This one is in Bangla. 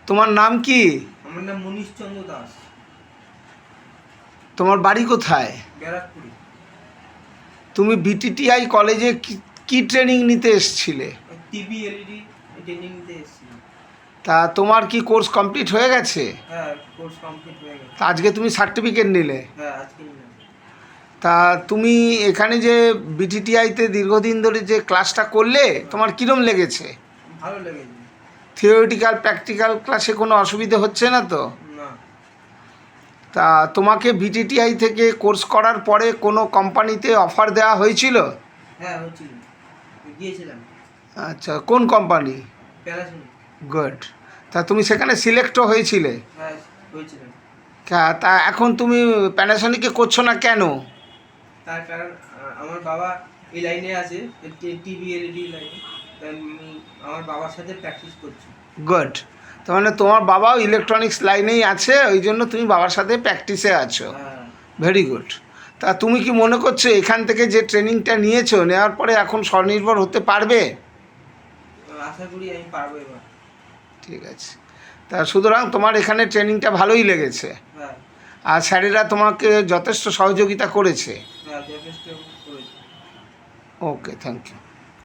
তোমার নাম কি? আমার নাম মনীশ চন্দ্র দাস। তোমার বাড়ি কোথায়? ব্যারাকপুরে। তুমি বিটিটিআই কলেজে কি ট্রেনিং নিতে এসেছিলে? টিভি এলইডি ট্রেনিং নিতে এসেছিলাম। তা তোমার কি কোর্স কমপ্লিট হয়ে গেছে? হ্যাঁ, কোর্স কমপ্লিট হয়ে গেছে। তা আজকে তুমি সার্টিফিকেট নিলে? হ্যাঁ, আজকে নিলাম। তা তুমি এখানে যে বিটিটিআইতে দীর্ঘদিন ধরে যে ক্লাসটা করলে তোমার কীরকম লেগেছে? ভালো লেগেছে। থিওরিটিক্যাল প্র্যাকটিক্যাল ক্লাসে কোনো অসুবিধে হচ্ছে না তো? না। তা তোমাকে বিটিটিআই থেকে কোর্স করার পরে কোনো কোম্পানিতে অফার দেওয়া হয়েছিল? হ্যাঁ, হচ্ছিল, গিয়েছিলাম। আচ্ছা, কোন কোম্পানি? প্যানাসোনিক। গুড। তা তুমি সেখানে সিলেক্টও হয়েছিলে? হ্যাঁ, হয়েছিলাম। তা এখন তুমি প্যানাসনিকে করছো না কেন? তার কারণ আমার বাবা এই লাইনে আছে, টিভি এলইডি লাইনে, তাই আমি আমার বাবার সাথে প্র্যাকটিস করছি। গুড। তার মানে তোমার বাবাও ইলেকট্রনিক্স লাইনেই আছে, ওই জন্য তুমি বাবার সাথে প্র্যাকটিসে আছো। হ্যাঁ। Very good. তা তুমি কি মনে করছো এখান থেকে যে ট্রেনিংটা নিয়েছো, নেওয়ার পরে এখন স্বনির্ভর হতে পারবে? আশা করি আমি পারবো এবার। ঠিক আছে। তা সুতরাং তোমার এখানে ট্রেনিংটা ভালোই লেগেছে? হ্যাঁ। আর স্যারেরা তোমাকে যথেষ্ট সহযোগিতা করেছে? হ্যাঁ, যথেষ্ট করেছি। ওকে, থ্যাংক ইউ।